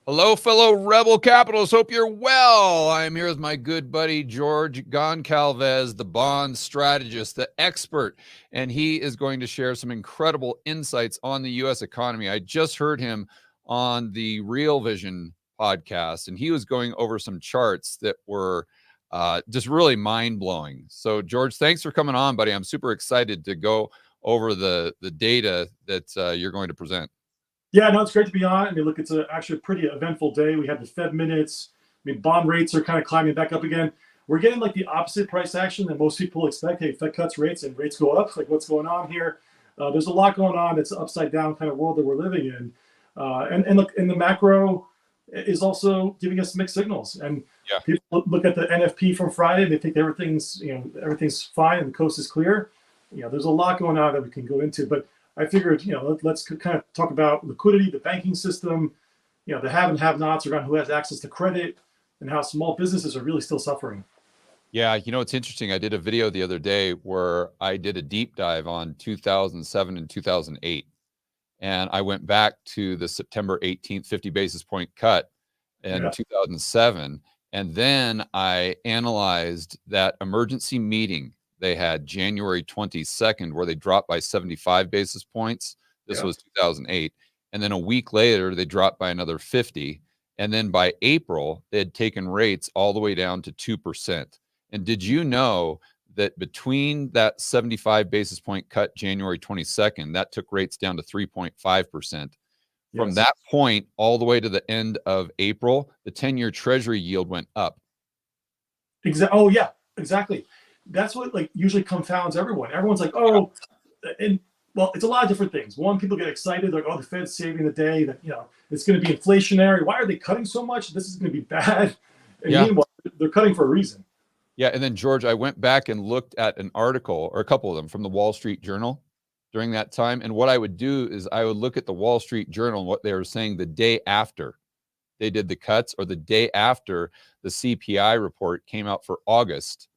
Hello, fellow Rebel Capitals. Hope you're well. I'm here with my good buddy, George Goncalves, the bond strategist, the expert, and he is going to share some incredible insights on the U.S. economy. I just heard him on the Real Vision podcast, and he was going over some charts that were just really mind-blowing. So, George, thanks for coming on, buddy. I'm super excited to go over the data that you're going to present. Yeah, no, it's great to be on. I mean, look, it's actually a pretty eventful day. We had the Fed minutes. I mean, bond rates are kind of climbing back up again. We're getting like the opposite price action that most people expect. Hey, Fed cuts rates and rates go up. Like, what's going on here? There's a lot going on. It's an upside down kind of world that we're living in. And look, and the macro is also giving us mixed signals. And Yeah. people look at the NFP from Friday. They think everything's fine and the coast is clear. There's a lot going on that we can go into, but I figured, let's kind of talk about liquidity, the banking system, the have and have-nots around who has access to credit, and how small businesses are really still suffering. Yeah, it's interesting. I did a video the other day where I did a deep dive on 2007 and 2008. And I went back to the September 18th 50 basis point cut in 2007. And then I analyzed that emergency meeting they had January 22nd, where they dropped by 75 basis points. This was 2008. And then a week later, they dropped by another 50. And then by April, they had taken rates all the way down to 2%. And did you know that between that 75 basis point cut January 22nd, that took rates down to 3.5%? From that point all the way to the end of April, the 10-year Treasury yield went up. Oh, yeah, exactly. That's what usually confounds everyone. Everyone's like, oh, and well, it's a lot of different things. One, people get excited, like, oh, the Fed's saving the day, that it's going to be inflationary. Why are they cutting so much? This is going to be bad. And meanwhile, they're cutting for a reason. Yeah, and then George, I went back and looked at an article, or a couple of them, from the Wall Street Journal during that time. And what I would do is I would look at the Wall Street Journal and what they were saying the day after they did the cuts, or the day after the CPI report came out for August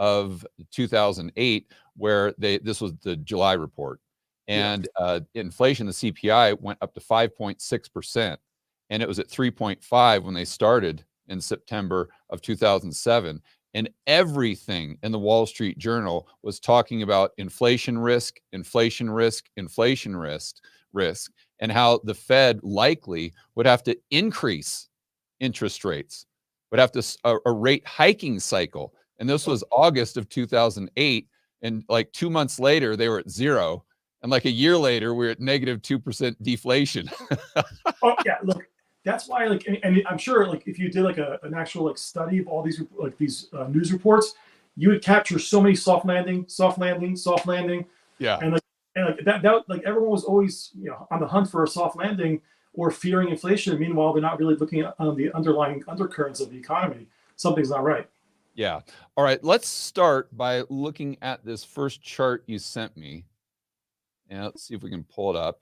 of 2008, where this was the July report. And inflation, the CPI, went up to 5.6%. And it was at 3.5 when they started in September of 2007. And everything in the Wall Street Journal was talking about inflation risk, inflation risk, inflation risk, and how the Fed likely would have to increase interest rates, would have to a rate hiking cycle. And this was August of 2008. And like 2 months later, they were at zero. And like a year later, we're at negative 2% deflation. Oh, yeah, look. That's why, and I'm sure, if you did an actual study of all these news reports, you would capture so many soft landing, soft landing, soft landing. Yeah. And that everyone was always on the hunt for a soft landing or fearing inflation. Meanwhile, they're not really looking at the underlying undercurrents of the economy. Something's not right. Yeah. All right. Let's start by looking at this first chart you sent me. And let's see if we can pull it up.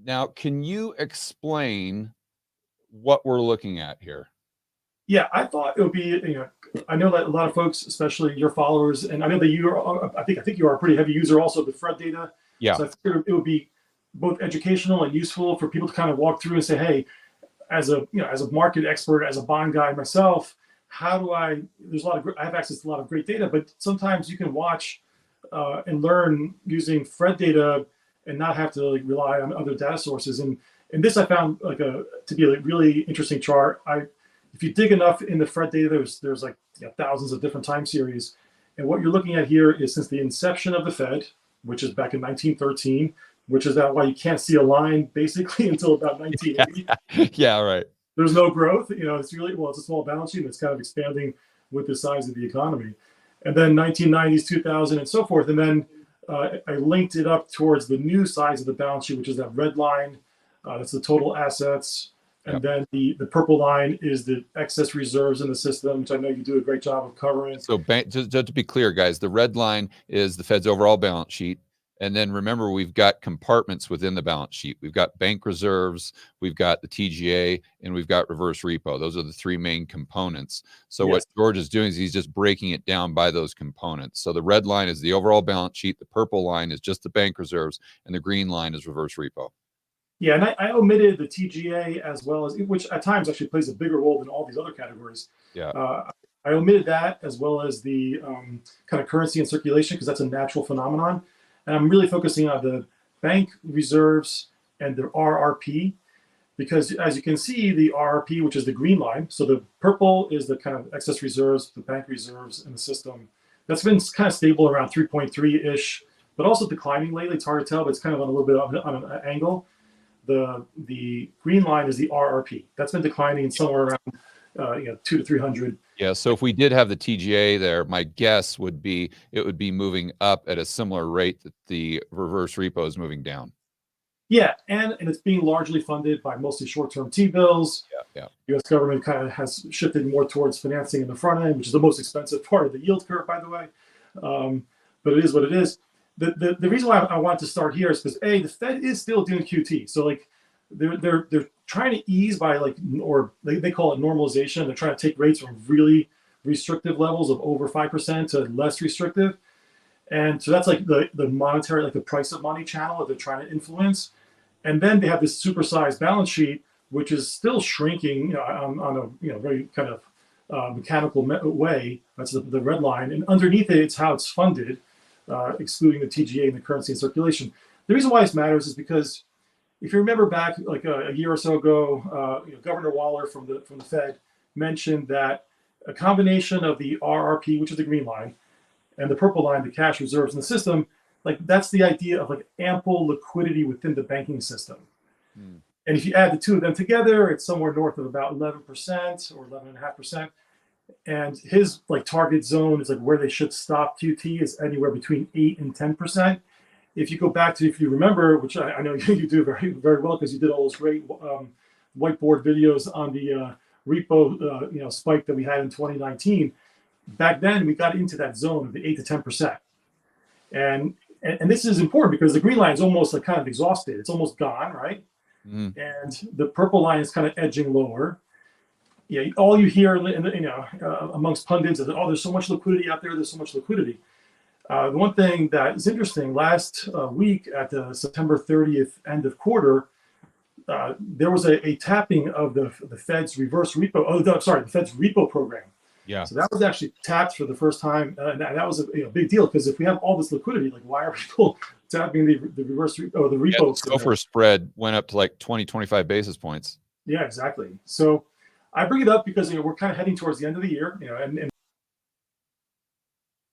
Now, can you explain what we're looking at here? Yeah, I thought it would be, I know that a lot of folks, especially your followers, and I know that you are, I think you are a pretty heavy user also of the Fred data. Yeah. So I figured it would be both educational and useful for people to kind of walk through and say, hey, as a market expert, as a bond guy myself, how do I have access to a lot of great data, but sometimes you can watch and learn using Fred data and not have to rely on other data sources. And this I found to be a really interesting chart. If you dig enough in the Fred data, there's thousands of different time series. And what you're looking at here is since the inception of the Fed, which is back in 1913, which is why you can't see a line basically until about 1980. Yeah, right. There's no growth. It's it's a small balance sheet that's kind of expanding with the size of the economy. And then 1990s, 2000, and so forth. And then I linked it up towards the new size of the balance sheet, which is that red line. That's the total assets. And then the purple line is the excess reserves in the system, which I know you do a great job of covering. So just to be clear, guys, the red line is the Fed's overall balance sheet. And then remember, we've got compartments within the balance sheet. We've got bank reserves, we've got the TGA, and we've got reverse repo. Those are the three main components. So what George is doing is he's just breaking it down by those components. So the red line is the overall balance sheet, the purple line is just the bank reserves, and the green line is reverse repo. Yeah, and I omitted the TGA as well as, which at times actually plays a bigger role than all these other categories. Yeah. I omitted that as well as the kind of currency in circulation because that's a natural phenomenon. And I'm really focusing on the bank reserves and the RRP because as you can see, the RRP, which is the green line, so the purple is the kind of excess reserves, the bank reserves in the system. That's been kind of stable around 3.3-ish, but also declining lately. It's hard to tell, but it's kind of on a little bit on an angle. The green line is the RRP. That's been declining somewhere around 2 to 300. Yeah. So if we did have the TGA there, my guess would be it would be moving up at a similar rate that the reverse repo is moving down. Yeah, and it's being largely funded by mostly short-term T-bills. Yeah. U.S. government kind of has shifted more towards financing in the front end, which is the most expensive part of the yield curve, by the way. But it is what it is. The reason why I wanted to start here is because the Fed is still doing QT. So like they're trying to ease by or they call it normalization. They're trying to take rates from really restrictive levels of over 5% to less restrictive. And so that's like the monetary, like the price of money channel that they're trying to influence. And then they have this supersized balance sheet, which is still shrinking, on a very kind of mechanical way. That's the red line. And underneath it, it's how it's funded, excluding the TGA and the currency in circulation. The reason why this matters is because if you remember back like a year or so ago, Governor Waller from the Fed mentioned that a combination of the RRP, which is the green line, and the purple line, the cash reserves in the system, like that's the idea of like ample liquidity within the banking system. And if you add the two of them together, it's somewhere north of about 11% or 11.5%. And his like target zone is like where they should stop QT is anywhere between 8 and 10%. If you go back to, if you remember, which I know you do very, very well because you did all those great whiteboard videos on the repo spike that we had in 2019. Back then, we got into that zone of the 8 to 10%. And this is important because the green line is almost like kind of exhausted. It's almost gone, right? And the purple line is kind of edging lower. Yeah, all you hear amongst pundits is, oh, there's so much liquidity out there. There's so much liquidity. The one thing that is interesting, last week at the September 30th end of quarter, there was a tapping of the Fed's reverse repo. The Fed's repo program. Yeah. So that was actually tapped for the first time, and that was a big deal because if we have all this liquidity, like why are people tapping the reverse repo? The repo. The SOFR spread went up to like 20, 25 basis points. Yeah, exactly. So I bring it up because we're kind of heading towards the end of the year, and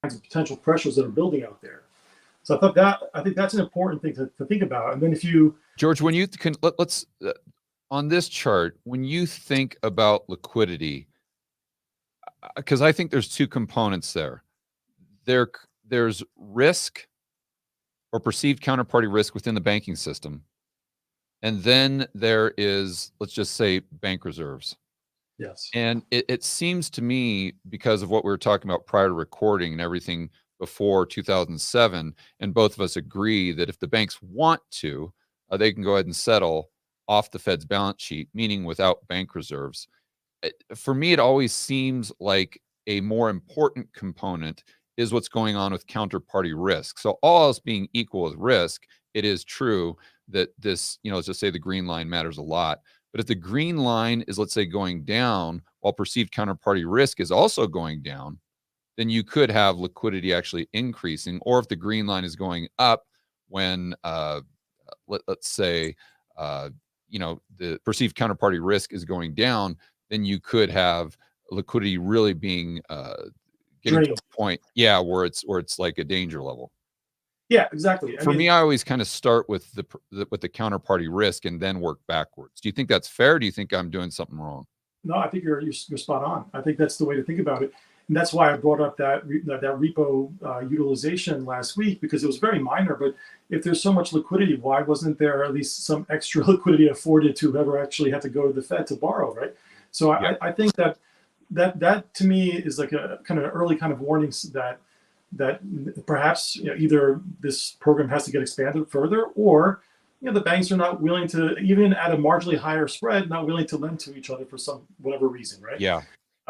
potential pressures that are building out there. So I think that's an important thing to think about. And then if you, George, when you can let's on this chart, when you think about liquidity, because I think there's two components there. There's risk or perceived counterparty risk within the banking system. And then there is, let's just say, bank reserves. yes. And it seems to me, because of what we were talking about prior to recording and everything before 2007, and both of us agree that if the banks want to, they can go ahead and settle off the Fed's balance sheet, meaning without bank reserves. For me, it always seems like a more important component is what's going on with counterparty risk. So all else being equal with risk, it is true that this, let's just say the green line matters a lot. But if the green line is, let's say, going down while perceived counterparty risk is also going down, then you could have liquidity actually increasing. Or if the green line is going up when, let's say, the perceived counterparty risk is going down, then you could have liquidity really being getting to a point, where it's like a danger level. Yeah, exactly. For me, I always kind of start with the counterparty risk and then work backwards. Do you think that's fair? Or do you think I'm doing something wrong? No, I think you're spot on. I think that's the way to think about it, and that's why I brought up that repo utilization last week because it was very minor. But if there's so much liquidity, why wasn't there at least some extra liquidity afforded to whoever actually had to go to the Fed to borrow, right? So I think that to me is like a kind of early kind of warnings that perhaps either this program has to get expanded further, or the banks are not willing to, even at a marginally higher spread, not willing to lend to each other for some whatever reason, right? Yeah.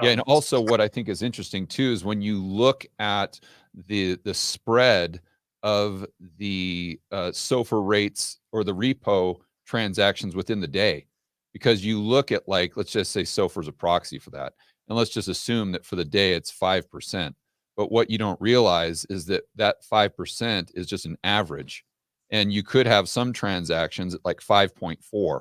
And also what I think is interesting too is when you look at the spread of the SOFR rates or the repo transactions within the day, because you look at, like, let's just say SOFR is a proxy for that. And let's just assume that for the day it's 5%. But what you don't realize is that that 5% is just an average. And you could have some transactions at like 5.4,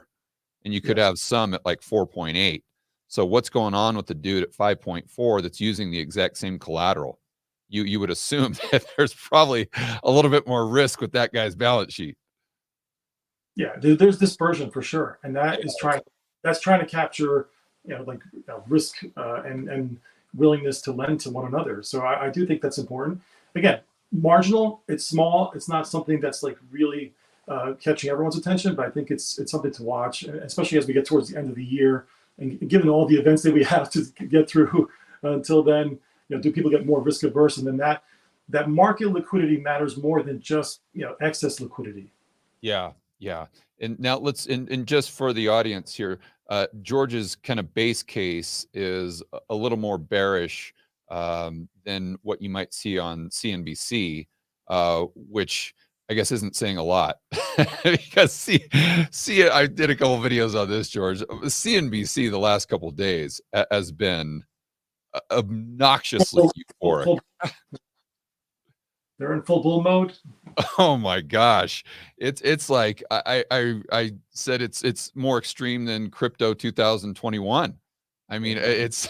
and you could Yes. have some at like 4.8. So what's going on with the dude at 5.4 that's using the exact same collateral? You would assume that there's probably a little bit more risk with that guy's balance sheet. Yeah, there's dispersion for sure, and that's trying to capture, like, risk, and willingness to lend to one another. So I do think that's important. Again, marginal, it's small, it's not something that's like really catching everyone's attention, but I think it's something to watch, especially as we get towards the end of the year, and given all the events that we have to get through until then. Do people get more risk averse, and then that market liquidity matters more than just excess liquidity. Yeah, yeah. And now let's, and just for the audience here, George's kind of base case is a little more bearish than what you might see on CNBC, which I guess isn't saying a lot because see, I did a couple videos on this, George. CNBC the last couple of days has been obnoxiously euphoric. They're in full bull mode. Oh my gosh. It's like I said it's more extreme than crypto 2021. I mean, it's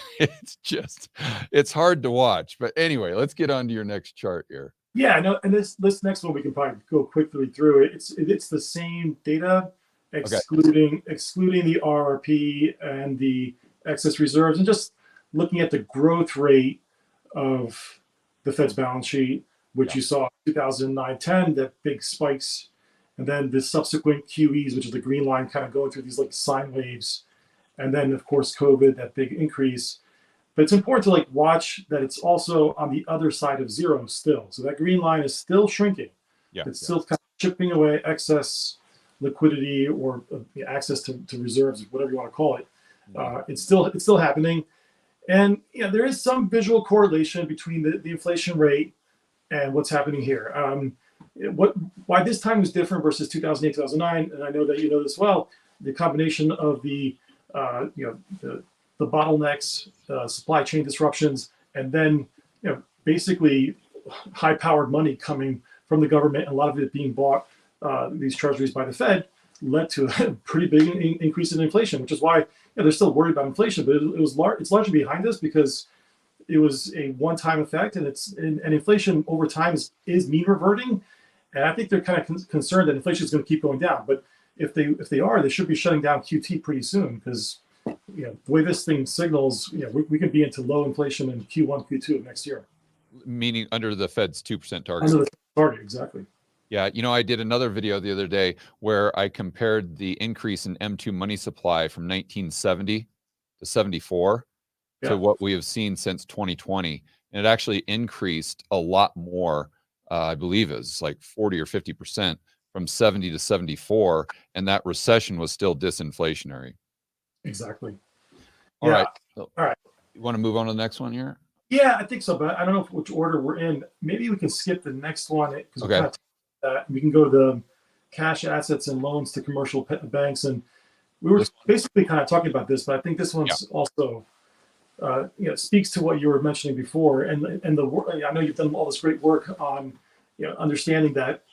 just it's hard to watch. But anyway, let's get on to your next chart here. Yeah, no, and this next one we can probably go quickly through it. It's the same data, excluding the RRP and the excess reserves, and just looking at the growth rate of the Fed's balance sheet, which you saw 2009-10, that big spikes, and then the subsequent QEs, which is the green line, kind of going through these like sine waves, and then of course COVID, that big increase. But it's important to like watch that it's also on the other side of zero still. So that green line is still shrinking. It's still kind of chipping away excess liquidity or access to reserves, whatever you want to call it. It's still happening. And there is some visual correlation between the inflation rate and what's happening here. Why this time was different versus 2008, 2009, and I know that you know this well, the combination of the bottlenecks, supply chain disruptions, and then basically high-powered money coming from the government, and a lot of it being bought, these treasuries by the Fed, led to a pretty big increase in inflation, which is why they're still worried about inflation. But it's largely behind us because it was a one-time effect, and inflation over time is mean reverting. And I think they're kind of concerned that inflation is going to keep going down. But if they are, they should be shutting down QT pretty soon, because the way this thing signals, we could be into low inflation in Q1, Q2 of next year. Meaning under the Fed's 2% target. Under the target, exactly. Yeah, I did another video the other day where I compared the increase in M2 money supply from 1970 to 74 to what we have seen since 2020. And it actually increased a lot more. I believe it was like 40 or 50% from 70 to 74. And that recession was still disinflationary. Exactly. All right. All right. You want to move on to the next one here? Yeah, I think so, but I don't know which order we're in. Maybe we can skip the next one, because we can go to the cash assets and loans to commercial banks, and we were basically kind of talking about this, but I think this one's also speaks to what you were mentioning before, and the I know you've done all this great work on understanding that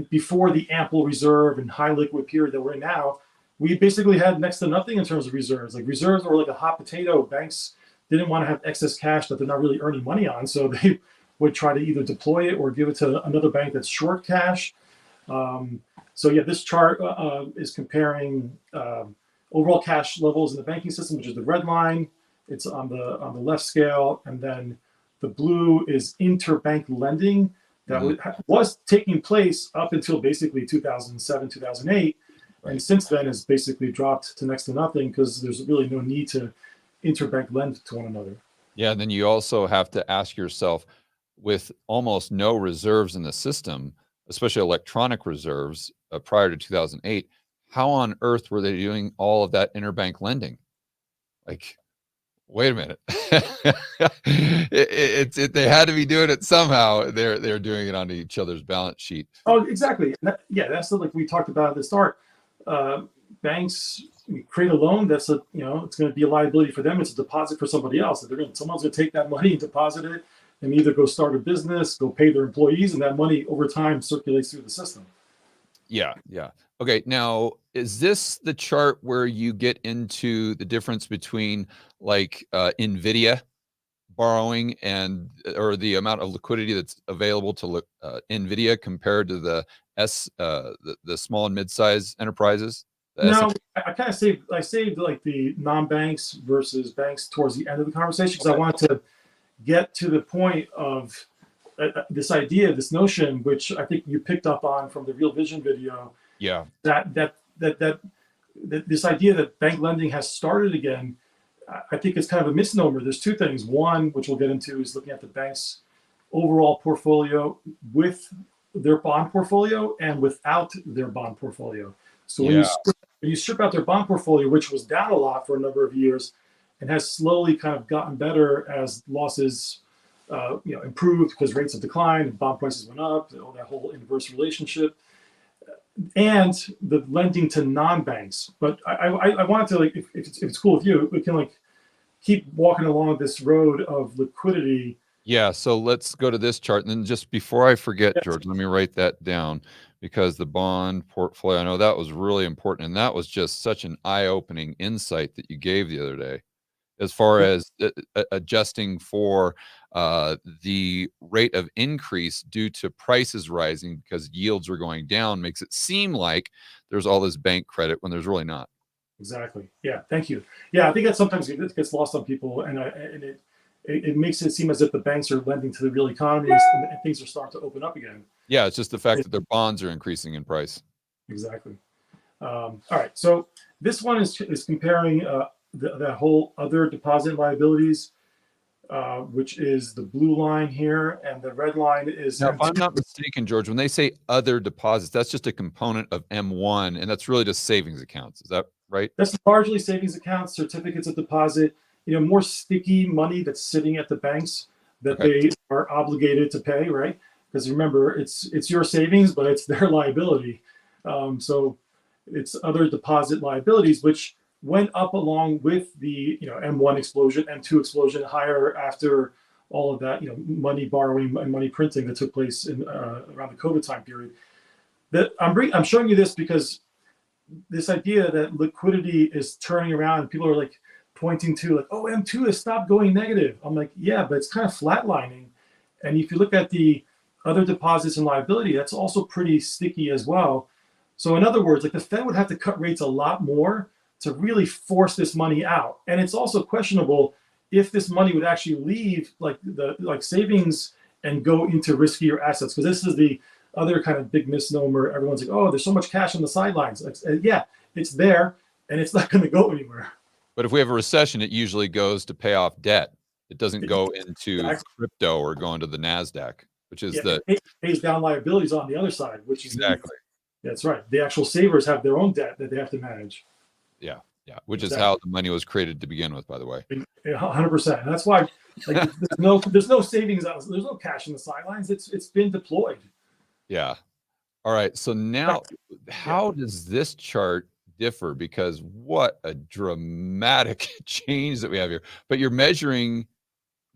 before the ample reserve and high liquid period that we're in now, we basically had next to nothing in terms of reserves. Like, reserves were like a hot potato. Banks didn't want to have excess cash that they're not really earning money on, so they would try to either deploy it or give it to another bank that's short cash. So this chart is comparing overall cash levels in the banking system, which is the red line. It's on the left scale, and then the blue is interbank lending that was taking place up until basically 2007, 2008. And since then has basically dropped to next to nothing, because there's really no need to interbank lend to one another. Yeah, and then you also have to ask yourself, with almost no reserves in the system, especially electronic reserves prior to 2008, how on earth were they doing all of that interbank lending? Like, wait a minute. They had to be doing it somehow. They're doing it on each other's balance sheet. Oh, exactly. That's like we talked about at the start. banks create a loan that's a, it's going to be a liability for them. It's a deposit for somebody else. Someone's going to take that money and deposit it and either go start a business, go pay their employees, and that money over time circulates through the system. Yeah, yeah. Okay, now is this the chart where you get into the difference between like Nvidia borrowing and or the amount of liquidity that's available to Nvidia compared to the the small and mid-sized enterprises? No, I kind of saved like the non-banks versus banks towards the end of the conversation because I wanted to get to the point of this idea, this notion, which I think you picked up on from the Real Vision video. Yeah. That this idea that bank lending has started again, I think it's kind of a misnomer. There's two things. One, which we'll get into, is looking at the bank's overall portfolio with their bond portfolio and without their bond portfolio. So when you strip out their bond portfolio, which was down a lot for a number of years and has slowly kind of gotten better as losses improved because rates have declined and bond prices went up, that whole inverse relationship, and the lending to non-banks. But I wanted to, like, if it's cool with you, we can like keep walking along this road of liquidity. Yeah, so let's go to this chart. And then just before I forget, George, let me write that down because the bond portfolio, I know that was really important. And that was just such an eye-opening insight that you gave the other day, as far as adjusting for the rate of increase due to prices rising because yields are going down makes it seem like there's all this bank credit when there's really not. Exactly. Yeah. Thank you. Yeah, I think that sometimes it gets lost on people, and it makes it seem as if the banks are lending to the real economy and things are starting to open up again. Yeah, it's just the fact that their bonds are increasing in price. Exactly. All right. So this one is comparing the whole other deposit liabilities, which is the blue line here, and the red line is. Now, if I'm not mistaken, George, when they say other deposits, that's just a component of M1, and that's really just savings accounts. Is that right? That's largely savings accounts, certificates of deposit, more sticky money that's sitting at the banks that they are obligated to pay, right? Because remember, it's your savings, but it's their liability. So it's other deposit liabilities, which went up along with the M1 explosion, M2 explosion, higher after all of that money borrowing and money printing that took place in around the COVID time period. That I'm showing you this because this idea that liquidity is turning around and people are like pointing to like, oh, M2 has stopped going negative. I'm like, yeah, but it's kind of flatlining. And if you look at the other deposits and liability, that's also pretty sticky as well. So in other words, like the Fed would have to cut rates a lot more to really force this money out. And it's also questionable if this money would actually leave like savings and go into riskier assets. Because this is the other kind of big misnomer. Everyone's like, oh, there's so much cash on the sidelines. Like, yeah, it's there and it's not going to go anywhere. But if we have a recession, it usually goes to pay off debt. It doesn't go into crypto or go into the NASDAQ, which is it pays down liabilities on the other side, which is exactly. That's right. The actual savers have their own debt that they have to manage. Yeah, yeah. Which is how the money was created to begin with, by the way. 100%. And that's why like, there's no savings. There's no cash in the sidelines. It's been deployed. Yeah. All right. So now, how does this chart differ? Because what a dramatic change that we have here. But you're measuring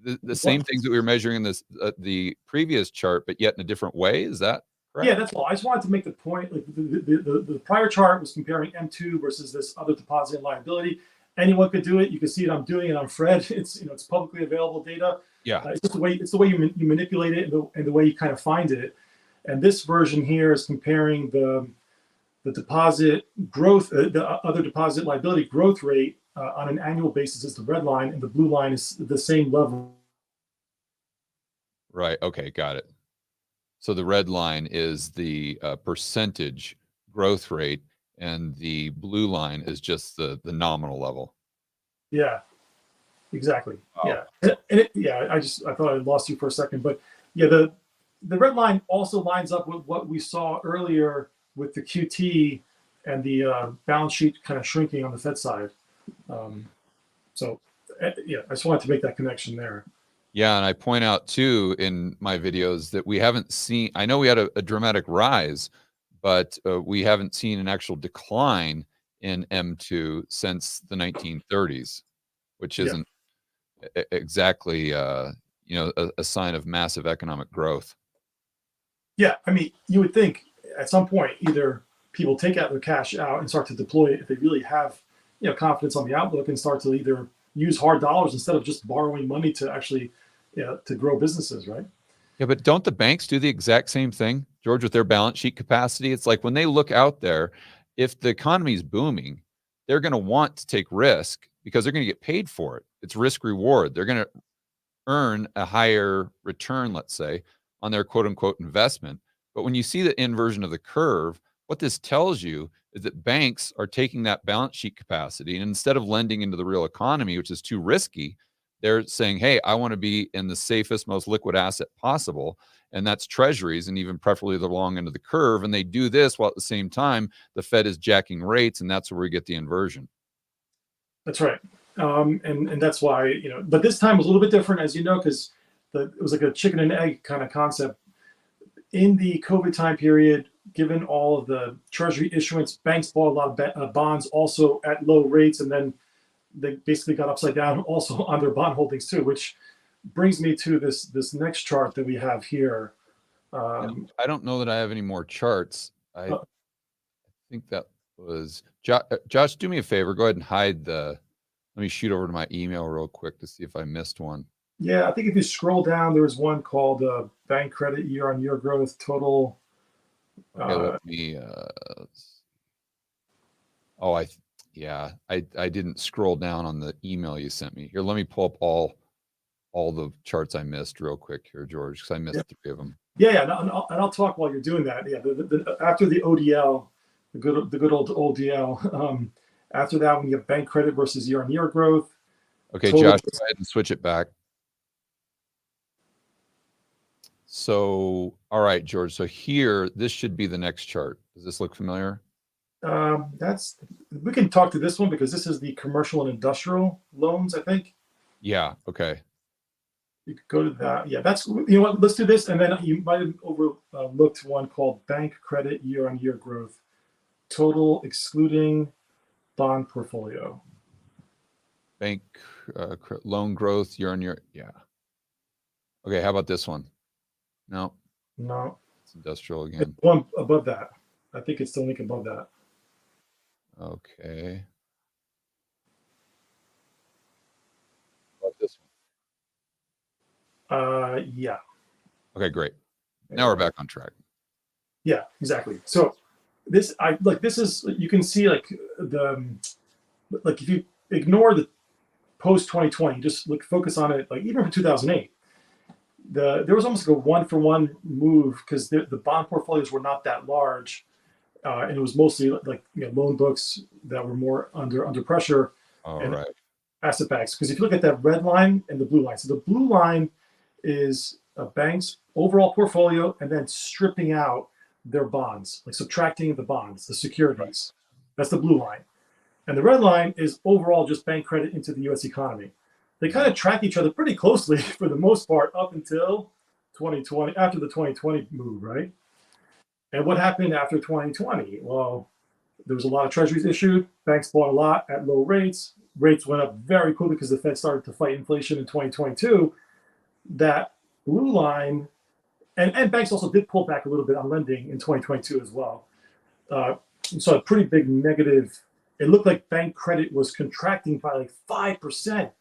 the same things that we were measuring in this the previous chart, but yet in a different way. Is that correct? Yeah, that's all. I just wanted to make the point. Like the prior chart was comparing M2 versus this other deposit and liability. Anyone could do it. You can see it. I'm doing it on Fred. It's it's publicly available data. Yeah. It's just the way you manipulate it and the way you kind of find it. And this version here is comparing the deposit growth, the other deposit liability growth rate on an annual basis is the red line, and the blue line is the same level. Right. Okay. Got it. So the red line is the percentage growth rate, and the blue line is just the nominal level. Yeah. Exactly. Wow. Yeah. I thought I lost you for a second, but yeah, the red line also lines up with what we saw earlier with the QT and the balance sheet kind of shrinking on the Fed side. So I just wanted to make that connection there. Yeah, and I point out too in my videos that we haven't seen. I know we had a dramatic rise, but we haven't seen an actual decline in M2 since the 1930s, which Yeah. isn't exactly a sign of massive economic growth. Yeah. I mean, you would think at some point either people take out their cash out and start to deploy it if they really have, confidence on the outlook, and start to either use hard dollars instead of just borrowing money to actually, to grow businesses, right? Yeah, but don't the banks do the exact same thing, George, with their balance sheet capacity? It's like when they look out there, if the economy is booming, they're going to want to take risk because they're going to get paid for it. It's risk reward. They're going to earn a higher return, let's say, on their quote unquote investment. But when you see the inversion of the curve, what this tells you is that banks are taking that balance sheet capacity and instead of lending into the real economy, which is too risky, they're saying, hey, I want to be in the safest, most liquid asset possible. And that's treasuries and even preferably the long end of the curve. And they do this while at the same time, the Fed is jacking rates. And that's where we get the inversion. That's right. And that's why, but this time was a little bit different, as you know, because it was like a chicken and egg kind of concept. In the COVID time period, given all of the treasury issuance, banks bought a lot of bonds also at low rates, and then they basically got upside down also on their bond holdings too, which brings me to this next chart that we have here. I don't know that I have any more charts. I Uh, think that was Josh. Do me a favor. Go ahead and hide the. Let me shoot over to my email real quick to see if I missed one. yeah, I think if you scroll down, there was one called bank credit year-on-year growth total. Okay, let me. Oh, yeah, I didn't scroll down on the email you sent me. Here, let me pull up all the charts I missed real quick here, George, because I missed 3 of them. Yeah, and I'll talk while you're doing that. Yeah, after the ODL, the good old ODL. After that, when you have bank credit versus year-on-year growth. Okay, total, Josh, go ahead and switch it back. So, all right, George. So here, this should be the next chart. Does this look familiar? we can talk to this one because this is the commercial and industrial loans, I think. Yeah. Okay. You could go to that. Yeah, that's, what, let's do this. And then you might have overlooked one called bank credit year-on-year growth, total excluding bond portfolio. Bank loan growth year on year. Yeah. Okay. How about this one? No, it's industrial again. It's one above that. I think it's the link above that. Okay. How about this one? Yeah. Okay, great. Now we're back on track. Yeah, exactly. So this is, you can see if you ignore the post 2020, just focus on it, even for 2008. There was almost like a one-for-one move because the bond portfolios were not that large, and it was mostly loan books that were more under pressure. All and right. Asset backs. Because if you look at that red line and the blue line, so the blue line is a bank's overall portfolio, and then stripping out their bonds, subtracting the bonds, the securities. Right. That's the blue line, and the red line is overall just bank credit into the U.S. economy. They kind of track each other pretty closely for the most part up until 2020, after the 2020 move, right? And what happened after 2020? Well, there was a lot of treasuries issued. Banks bought a lot at low rates. Rates went up very quickly because the Fed started to fight inflation in 2022. That blue line, and banks also did pull back a little bit on lending in 2022 as well. So a pretty big negative. It looked like bank credit was contracting by 5%.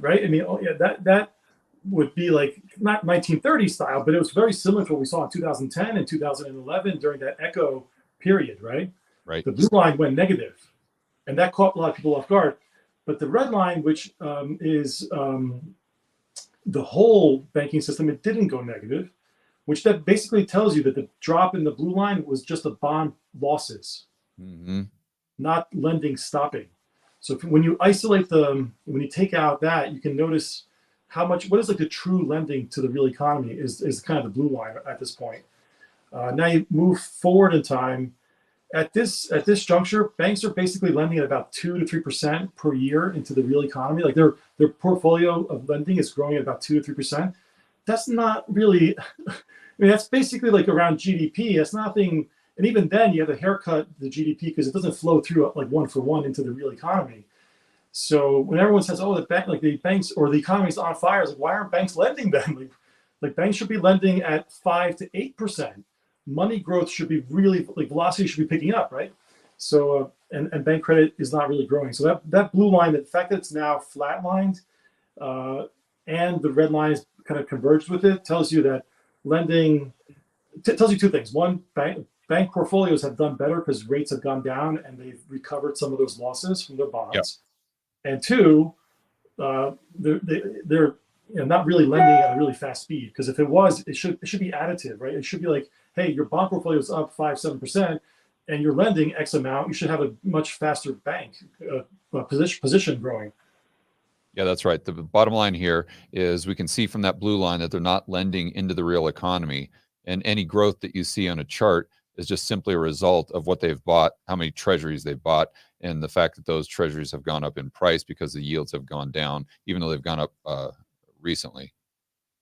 Right? I mean, that would be not 1930 style, but it was very similar to what we saw in 2010 and 2011 during that echo period, right? Right. The blue line went negative, and that caught a lot of people off guard. But the red line, which is the whole banking system, it didn't go negative, which that basically tells you that the drop in the blue line was just a bond losses, not lending stopping. So when you isolate when you take out that, you can notice what is the true lending to the real economy is kind of the blue line at this point. Now you move forward in time. At this juncture, banks are basically lending at about 2 to 3% per year into the real economy. Their portfolio of lending is growing at about 2 to 3%. That's not really, I mean, that's basically around GDP. That's nothing And even then, you have to haircut the GDP because it doesn't flow through like one for one into the real economy. So when everyone says, "Oh, the bank, like the banks or the economy's on fire," it's like, why aren't banks lending then? Like banks should be lending at 5 to 8%. Money growth should be really like velocity should be picking up, right? So and bank credit is not really growing. So that blue line, the fact that it's now flatlined, uh, and the red line is kind of converged with it, tells you that lending tells you two things. One, bank portfolios have done better because rates have gone down and they've recovered some of those losses from their bonds. Yep. And two, they're not really lending at a really fast speed, because if it was, it should be additive, right? It should be like, hey, your bond portfolio is up 5-7%, and you're lending X amount. You should have a much faster bank position growing. Yeah, that's right. The bottom line here is we can see from that blue line that they're not lending into the real economy, and any growth that you see on a chart is just simply a result of what they've bought, how many treasuries they've bought, and the fact that those treasuries have gone up in price because the yields have gone down, even though they've gone up recently.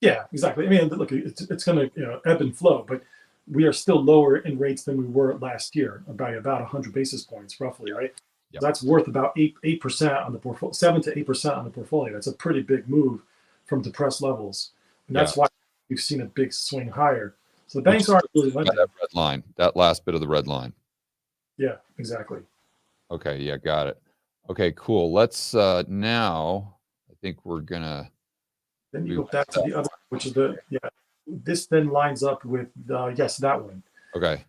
Yeah, exactly. I mean, look, it's going to ebb and flow, but we are still lower in rates than we were last year by about 100 basis points, roughly, right? Yep. That's worth about 8% on the portfolio, 7 to 8% on the portfolio. That's a pretty big move from depressed levels, and that's why we've seen a big swing higher. So the banks aren't really lending. That red line, that last bit of the red line. Yeah, exactly. Okay, yeah, got it. Okay, cool. Let's now, I think we're gonna. Then you go back to the other, which is this then lines up with yes, that one. Okay.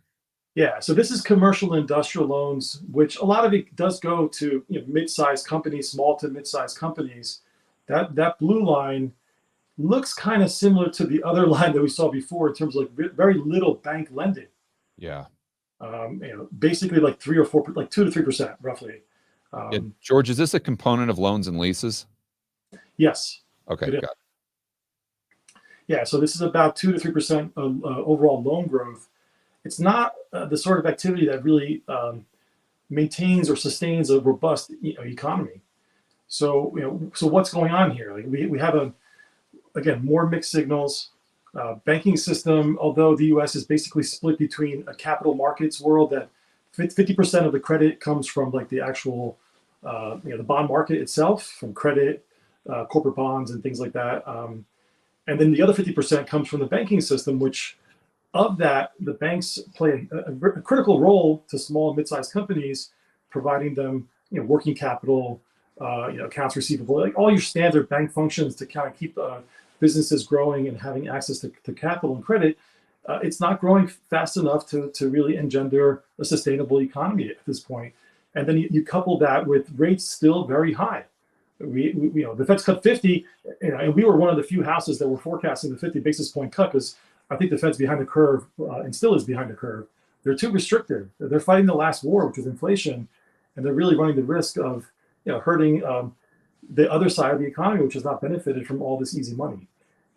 Yeah, so this is commercial industrial loans, which a lot of it does go to mid-sized companies, small to mid-sized companies. That blue line looks kind of similar to the other line that we saw before in terms of like very little bank lending. Yeah. Basically like 3 or 4, like 2 to 3% roughly. George, is this a component of loans and leases? Yes. Okay, got it. Yeah, so this is about 2 to 3% of overall loan growth. It's not the sort of activity that really maintains or sustains a robust economy. So so what's going on here? Like we have again more mixed signals. Banking system, although the U.S. is basically split between a capital markets world that 50% of the credit comes from like the actual the bond market itself, from credit, corporate bonds, and things like that. And then the other 50% comes from the banking system, which of that, the banks play a critical role to small and mid-sized companies, providing them working capital, accounts receivable, like all your standard bank functions to kind of keep businesses growing and having access to capital and credit. It's not growing fast enough to really engender a sustainable economy at this point. And then you couple that with rates still very high. The Fed's cut 50, and we were one of the few houses that were forecasting the 50 basis point cut, because I think the Fed's behind the curve and still is behind the curve. They're too restrictive. They're fighting the last war, which is inflation, and they're really running the risk of hurting the other side of the economy, which has not benefited from all this easy money.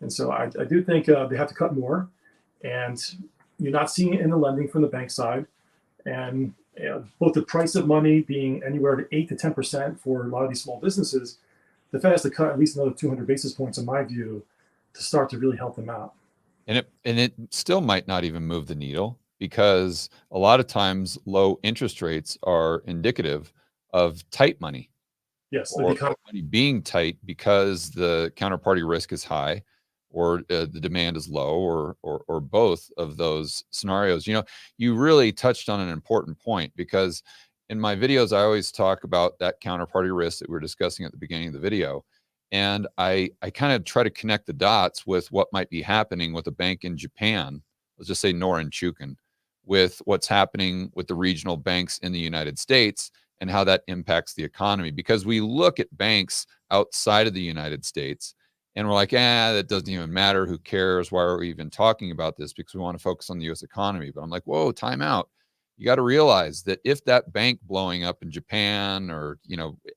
And so I do think they have to cut more, and you're not seeing it in the lending from the bank side. And both the price of money being anywhere to 8 to 10% for a lot of these small businesses, the Fed has to cut at least another 200 basis points, in my view, to start to really help them out. And it still might not even move the needle, because a lot of times low interest rates are indicative of tight money. Yes, or money being tight because the counterparty risk is high, or the demand is low, or both of those scenarios. You really touched on an important point, because in my videos, I always talk about that counterparty risk that we were discussing at the beginning of the video. And I kind of try to connect the dots with what might be happening with a bank in Japan, let's just say Norinchukin, with what's happening with the regional banks in the United States and how that impacts the economy. Because we look at banks outside of the United States and we're like, that doesn't even matter. Who cares? Why are we even talking about this? Because we want to focus on the US economy. But I'm like, whoa, time out. You got to realize that if that bank blowing up in Japan or,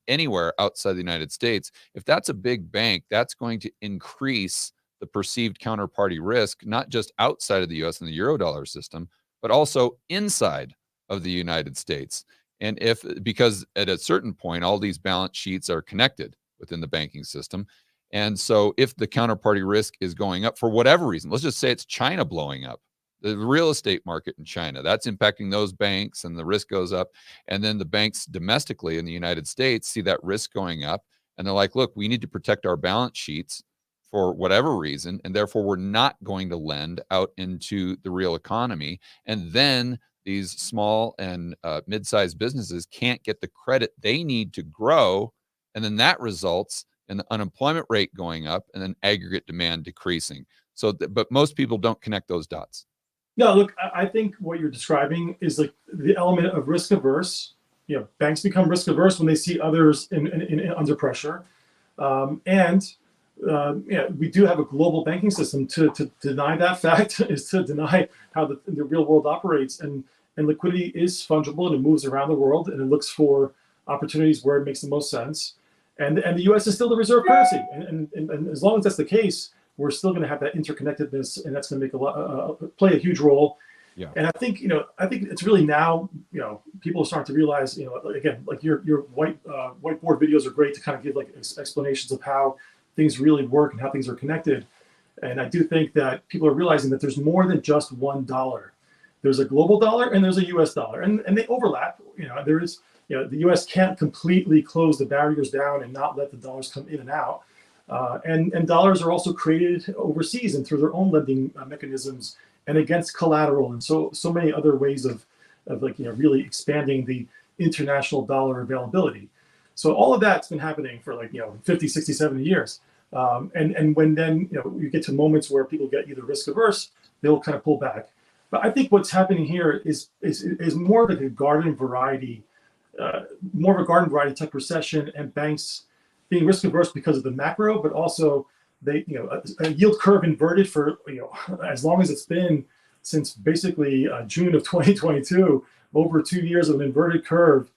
anywhere outside the United States, if that's a big bank, that's going to increase the perceived counterparty risk, not just outside of the US and the Eurodollar system, but also inside of the United States. And because at a certain point, all these balance sheets are connected within the banking system. And so if the counterparty risk is going up for whatever reason, let's just say it's China blowing up, the real estate market in China. That's impacting those banks, and the risk goes up. And then the banks domestically in the United States see that risk going up, and they're like, look, we need to protect our balance sheets for whatever reason, and therefore we're not going to lend out into the real economy. And then these small and mid-sized businesses can't get the credit they need to grow, and then that results in the unemployment rate going up and then aggregate demand decreasing. So, but most people don't connect those dots. No, look, I think what you're describing is like the element of risk averse. You know, banks become risk averse when they see others under pressure, and yeah, we do have a global banking system. To deny that fact is to deny how the real world operates, and liquidity is fungible and it moves around the world and it looks for opportunities where it makes the most sense. And the U.S. is still the reserve currency, and as long as that's the case, we're still going to have that interconnectedness, and that's going to make play a huge role. Yeah. And I think it's really now, people are starting to realize, again, like your whiteboard videos are great to kind of give like explanations of how things really work and how things are connected. And I do think that people are realizing that there's more than just one dollar. There's a global dollar and there's a US dollar, and they overlap. There is, the US can't completely close the barriers down and not let the dollars come in and out. And dollars are also created overseas and through their own lending mechanisms and against collateral and so many other ways of like, really expanding the international dollar availability. So all of that's been happening for like, 50, 60, 70 years. And when then, you get to moments where people get either risk averse, they'll kind of pull back. But I think what's happening here is more like a garden variety, type recession, and banks being risk averse because of the macro, but also they, a yield curve inverted for, as long as it's been, since basically June of 2022, over 2 years of an inverted curve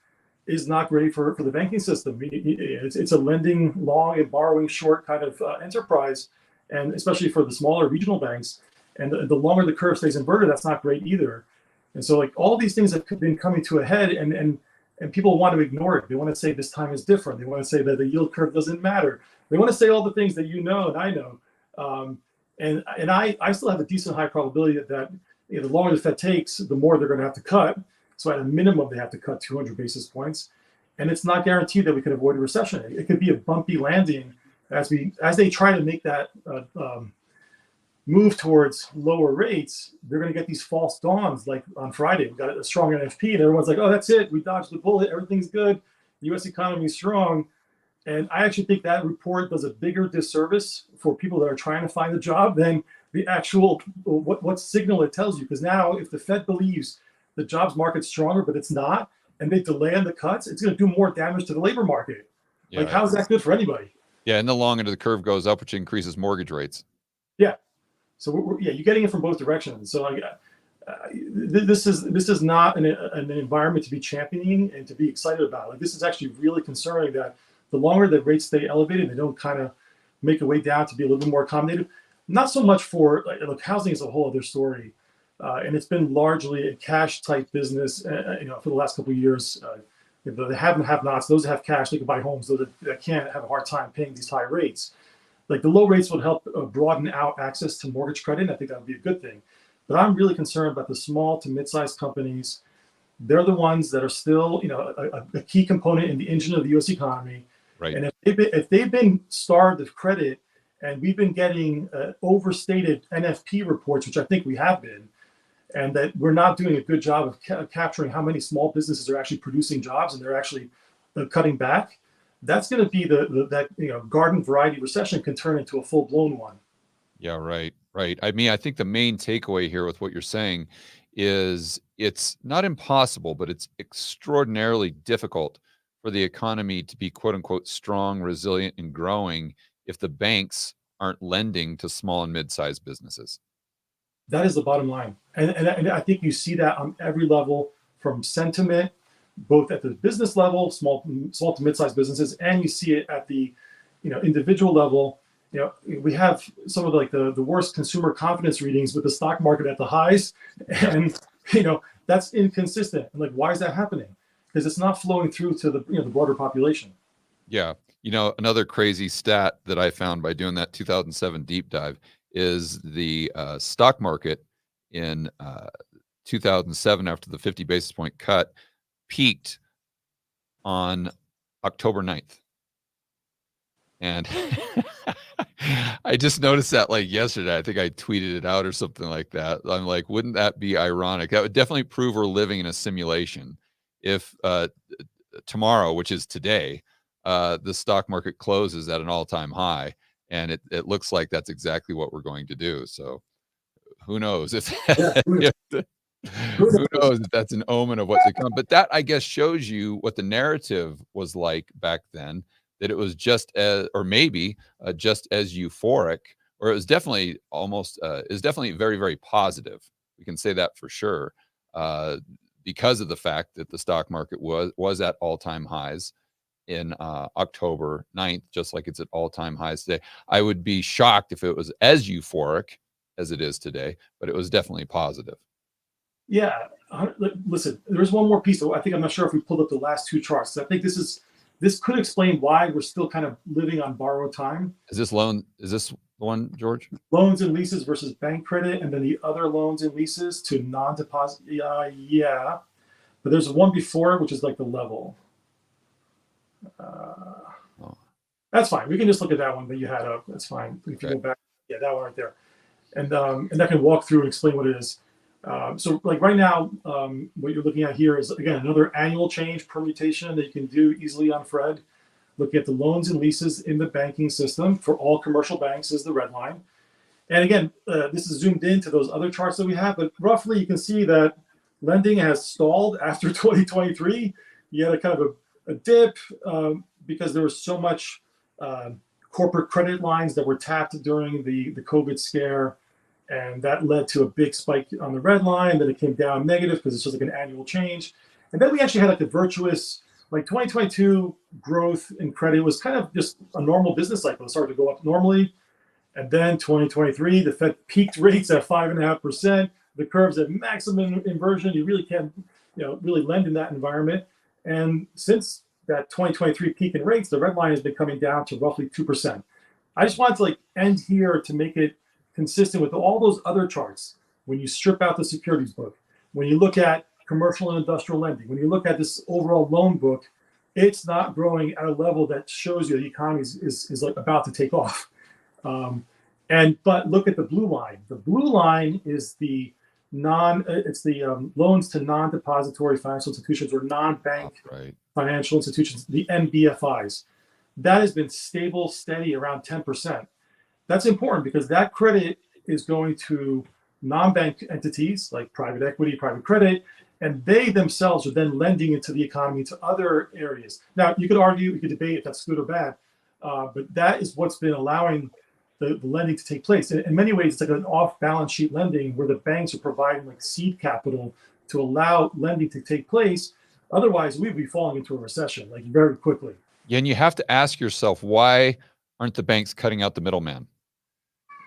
is not great for the banking system. It's a lending long and borrowing short kind of enterprise, and especially for the smaller regional banks. And the longer the curve stays inverted, that's not great either. And so like all these things have been coming to a head, and people want to ignore it. They want to say this time is different. They want to say that the yield curve doesn't matter. They want to say all the things that and I know. And I still have a decent high probability that the longer the Fed takes, the more they're going to have to cut. So at a minimum, they have to cut 200 basis points. And it's not guaranteed that we can avoid a recession. It could be a bumpy landing as they try to make that move towards lower rates. They're going to get these false dawns. Like on Friday, we got a strong NFP, and everyone's like, oh, that's it. We dodged the bullet. Everything's good. The U.S. economy is strong. And I actually think that report does a bigger disservice for people that are trying to find a job than the actual what signal it tells you. Because now if the Fed believes the jobs market's stronger, but it's not, and they delay on the cuts, it's going to do more damage to the labor market. Yeah, like, how is that good for anybody? Yeah, and the long end of the curve goes up, which increases mortgage rates. Yeah. So you're getting it from both directions. So like, this is not an environment to be championing and to be excited about. Like, this is actually really concerning that the longer that rates stay elevated, they don't kind of make a way down to be a little bit more accommodative. Not so much for like housing is a whole other story, and it's been largely a cash type business. For the last couple of years, the have and have-nots, those that have cash, they can buy homes. Those that can't have a hard time paying these high rates. Like the low rates would help broaden out access to mortgage credit. And I think that would be a good thing. But I'm really concerned about the small to mid-sized companies. They're the ones that are still, a key component in the engine of the U.S. economy. Right. And if they've been starved of credit, and we've been getting overstated NFP reports, which I think we have been, and that we're not doing a good job of capturing how many small businesses are actually producing jobs and they're actually cutting back, that's going to be that garden variety recession can turn into a full blown one. Yeah, right. I mean, I think the main takeaway here with what you're saying is it's not impossible, but it's extraordinarily difficult for the economy to be quote unquote strong, resilient, and growing if the banks aren't lending to small and mid-sized businesses. That is the bottom line. And I think you see that on every level, from sentiment, both at the business level, small to mid-sized businesses, and you see it at the individual level. We have some of the worst consumer confidence readings with the stock market at the highs, and that's inconsistent. And like, why is that happening? Because it's not flowing through to the broader population. Yeah. Another crazy stat that I found by doing that 2007 deep dive is the stock market in 2007 after the 50 basis point cut peaked on October 9th. And I just noticed that like yesterday. I think I tweeted it out or something like that. I'm like, wouldn't that be ironic? That would definitely prove we're living in a simulation. If tomorrow, which is today, the stock market closes at an all-time high, and it looks like that's exactly what we're going to do. So who knows if, Yeah, who knows if that's an omen of what's to come. But that, I guess, shows you what the narrative was like back then, that it was just as, or maybe just as euphoric, or it was definitely almost, is definitely very, very positive. We can say that for sure, because of the fact that the stock market was at all-time highs in October 9th, just like it's at all-time highs today. I would be shocked if it was as euphoric as it is today, but it was definitely positive. Yeah, listen, there's one more piece. I think I'm not sure if we pulled up the last two charts. I think this could explain why we're still kind of living on borrowed time. Is this the one, George? Loans and leases versus bank credit, and then the other loans and leases to non-deposit. Yeah, but there's one before it, which is like the level. That's fine. We can just look at that one that you had up. That's fine. If you go back, yeah, that one right there, and that can walk through and explain what it is. So like right now, what you're looking at here is, again, another annual change permutation that you can do easily on Fred. Looking at the loans and leases in the banking system for all commercial banks is the red line. And again, this is zoomed into those other charts that we have, but roughly you can see that lending has stalled after 2023. You had a kind of a dip because there was so much corporate credit lines that were tapped during the COVID scare. And that led to a big spike on the red line. Then it came down negative because it's just like an annual change. And then we actually had like the virtuous, like 2022 growth in credit was kind of just a normal business cycle. It started to go up normally. And then 2023, the Fed peaked rates at 5.5%. The curve's at maximum inversion. You really can't, really lend in that environment. And since that 2023 peak in rates, the red line has been coming down to roughly 2%. I just wanted to like end here to make it consistent with all those other charts. When you strip out the securities book, when you look at commercial and industrial lending, when you look at this overall loan book, it's not growing at a level that shows you the economy is like about to take off. But look at the blue line. The blue line is the loans to non-depository financial institutions or non-bank financial institutions, the NBFIs. That has been stable, steady around 10%. That's important because that credit is going to non-bank entities like private equity, private credit, and they themselves are then lending into the economy to other areas. Now, you could argue, you could debate if that's good or bad, but that is what's been allowing the lending to take place. In many ways, it's like an off-balance sheet lending where the banks are providing like seed capital to allow lending to take place. Otherwise, we'd be falling into a recession like very quickly. Yeah, and you have to ask yourself, why aren't the banks cutting out the middleman?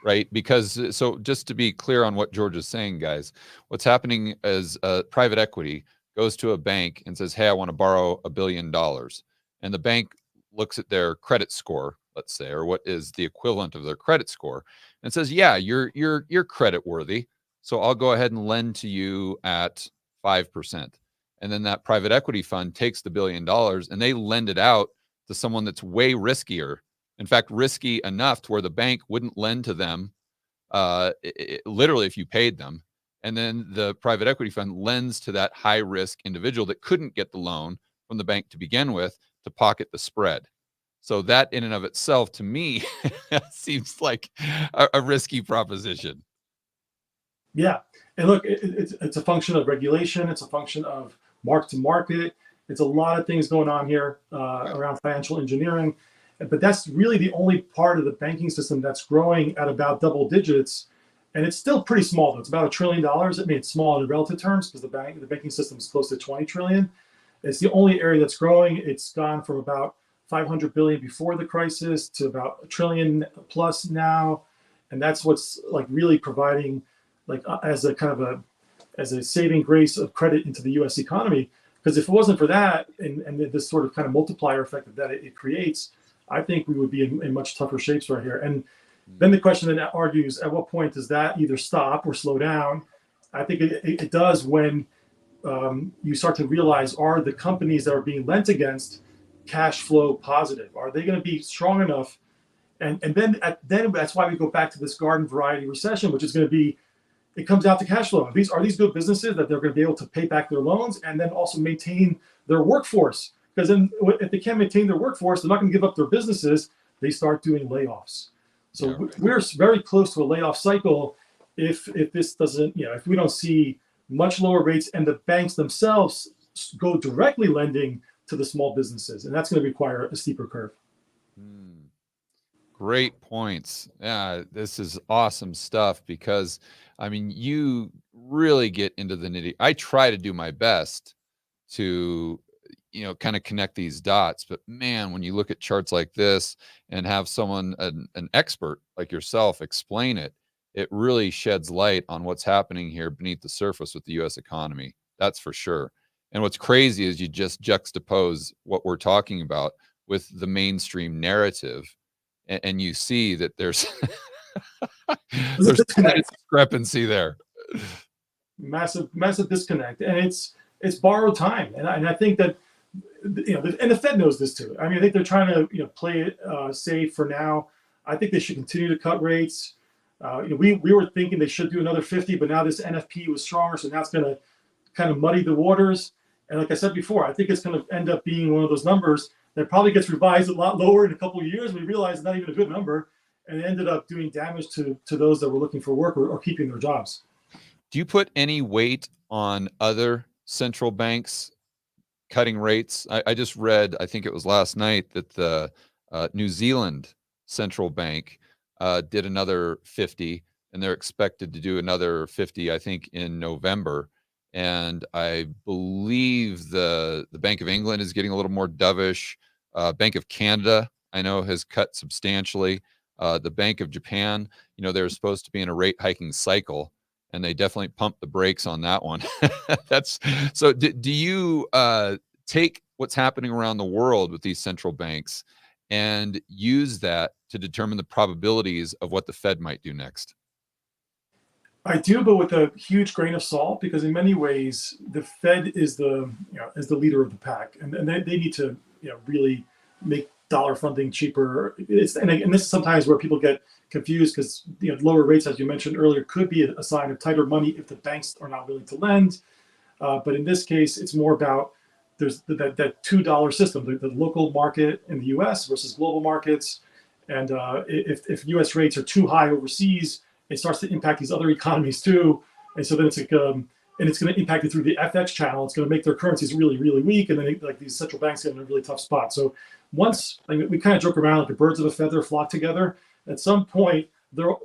Right? Because, so just to be clear on what George is saying, guys, what's happening is private equity goes to a bank and says, hey, I want to borrow $1 billion. And the bank looks at their credit score, let's say, or what is the equivalent of their credit score, and says, yeah, you're credit worthy. So I'll go ahead and lend to you at 5%. And then that private equity fund takes the $1 billion and they lend it out to someone that's way riskier. In fact, risky enough to where the bank wouldn't lend to them, literally, if you paid them. And then the private equity fund lends to that high risk individual that couldn't get the loan from the bank to begin with to pocket the spread. So that in and of itself, to me, seems like a risky proposition. Yeah. And look, it's a function of regulation. It's a function of mark to market. It's a lot of things going on here around financial engineering. But that's really the only part of the banking system that's growing at about double digits. And it's still pretty small, though. It's about $1 trillion. I mean, it's small in relative terms because the banking system is close to 20 trillion. It's the only area that's growing. It's gone from about 500 billion before the crisis to about $1 trillion plus now. And that's what's like really providing like as a saving grace of credit into the US economy. Because if it wasn't for that and this sort of kind of multiplier effect that it creates, I think we would be in much tougher shapes right here. And then the question then argues, at what point does that either stop or slow down? I think it does when you start to realize, are the companies that are being lent against cash flow positive? Are they going to be strong enough? And then that's why we go back to this garden variety recession, which is going to be, it comes down to cash flow. Are these good businesses that they're going to be able to pay back their loans and then also maintain their workforce? Because then if they can't maintain their workforce, they're not going to give up their businesses. They start doing layoffs. So Yeah. we're very close to a layoff cycle if this doesn't, if we don't see much lower rates and the banks themselves go directly lending to the small businesses, and that's going to require a steeper curve. Great points. Yeah, this is awesome stuff because I mean, you really get into the nitty. I try to do my best to, kind of connect these dots, but man, when you look at charts like this and have someone, an expert like yourself, explain it, it really sheds light on what's happening here beneath the surface with the US economy. That's for sure. And what's crazy is you just juxtapose what we're talking about with the mainstream narrative, and you see that there's There's a there's quite a disconnect, discrepancy there. massive disconnect, and it's borrowed time, and I think that and the Fed knows this too. I mean, I think they're trying to play it safe for now. I think they should continue to cut rates. We were thinking they should do another 50, but now this NFP was stronger, so now it's going to kind of muddy the waters. And like I said before, I think it's going to end up being one of those numbers that probably gets revised a lot lower in a couple of years. We realize it's not even a good number, and it ended up doing damage to those that were looking for work or keeping their jobs. Do you put any weight on other central banks cutting rates? I just read, I think it was last night, that the New Zealand central bank did another 50, and they're expected to do another 50, I think, in November. And I believe the Bank of England is getting a little more dovish. Bank of Canada, I know, has cut substantially. The Bank of Japan, they're supposed to be in a rate hiking cycle, and they definitely pumped the brakes on that one. That's so. Do you take what's happening around the world with these central banks and use that to determine the probabilities of what the Fed might do next? I do, but with a huge grain of salt, because in many ways the Fed is the leader of the pack, and they need to really make dollar funding cheaper. And this is sometimes where people get confused, because lower rates, as you mentioned earlier, could be a sign of tighter money if the banks are not willing to lend. But in this case, it's more about there's that $2 system, the local market in the U.S. versus global markets, and if U.S. rates are too high overseas, it starts to impact these other economies too. And so then it's like, and it's going to impact it through the FX channel. It's going to make their currencies really, really weak. And then these central banks get in a really tough spot. So once, we kind of joke around like the birds of a feather flock together. At some point,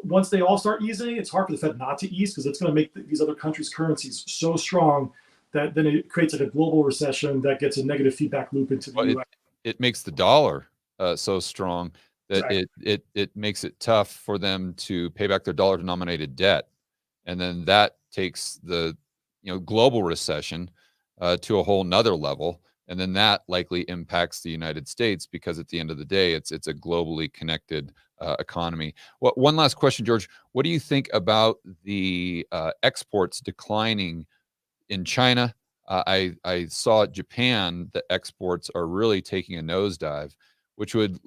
once they all start easing, it's hard for the Fed not to ease, because it's going to make these other countries' currencies so strong that then it creates like a global recession that gets a negative feedback loop into the US. It makes the dollar so strong that Exactly. it makes it tough for them to pay back their dollar denominated debt, and then that takes the global recession to a whole nother level, and then that likely impacts the United States, because at the end of the day, it's a globally connected economy. Well, one last question, George. What do you think about the exports declining in China? I saw Japan, the exports are really taking a nosedive, which would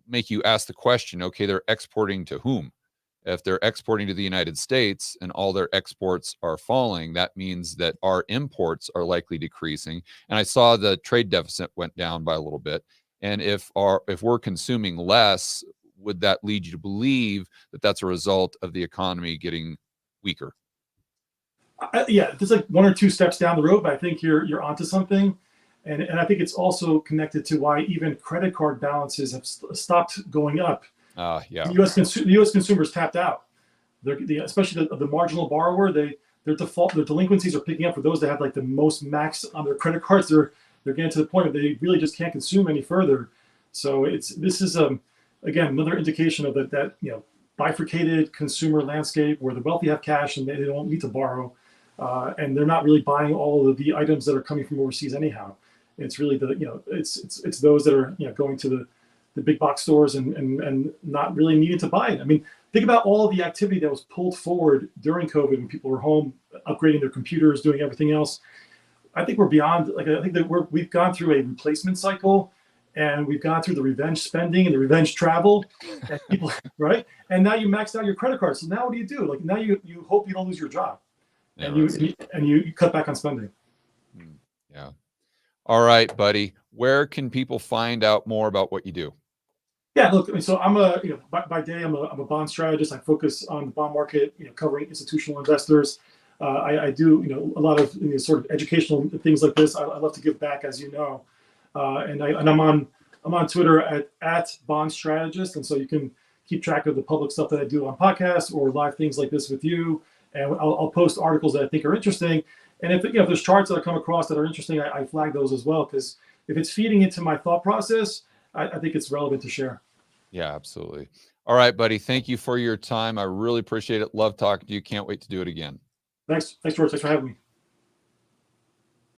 make you ask the question, okay, they're exporting to whom? If they're exporting to the United States and all their exports are falling, that means that our imports are likely decreasing. And I saw the trade deficit went down by a little bit. And if we're consuming less, would that lead you to believe that that's a result of the economy getting weaker? Yeah, there's like one or two steps down the road, but I think you're onto something. And I think it's also connected to why even credit card balances have stopped going up. Yeah. The U.S. consumers tapped out. Especially the marginal borrower, their delinquencies are picking up for those that have like the most max on their credit cards. They're getting to the point where they really just can't consume any further. So this is again another indication of that bifurcated consumer landscape where the wealthy have cash and they don't need to borrow, and they're not really buying all of the items that are coming from overseas anyhow. It's really it's those that are going to big box stores and not really needing to buy it. I mean, think about all of the activity that was pulled forward during COVID when people were home, upgrading their computers, doing everything else. I think we're beyond, like, I think that we've gone through a replacement cycle, and we've gone through the revenge spending and the revenge travel, and people, right? And now you maxed out your credit card. So now what do you do? Like, now you hope you don't lose your job, Yeah, and right. you cut back on spending. Yeah. All right, buddy. Where can people find out more about what you do? Yeah, look, I mean, so I'm a, by day, I'm a bond strategist. I focus on the bond market, covering institutional investors. I do, a lot of sort of educational things like this. I love to give back, as you know, and I'm on Twitter at bond strategist, and so you can keep track of the public stuff that I do on podcasts or live things like this with you. And I'll post articles that I think are interesting. And if there's charts that I come across that are interesting, I flag those as well, because if it's feeding into my thought process, I think it's relevant to share. Yeah, absolutely. All right, buddy. Thank you for your time. I really appreciate it. Love talking to you. Can't wait to do it again. Thanks, George. Thanks for having me.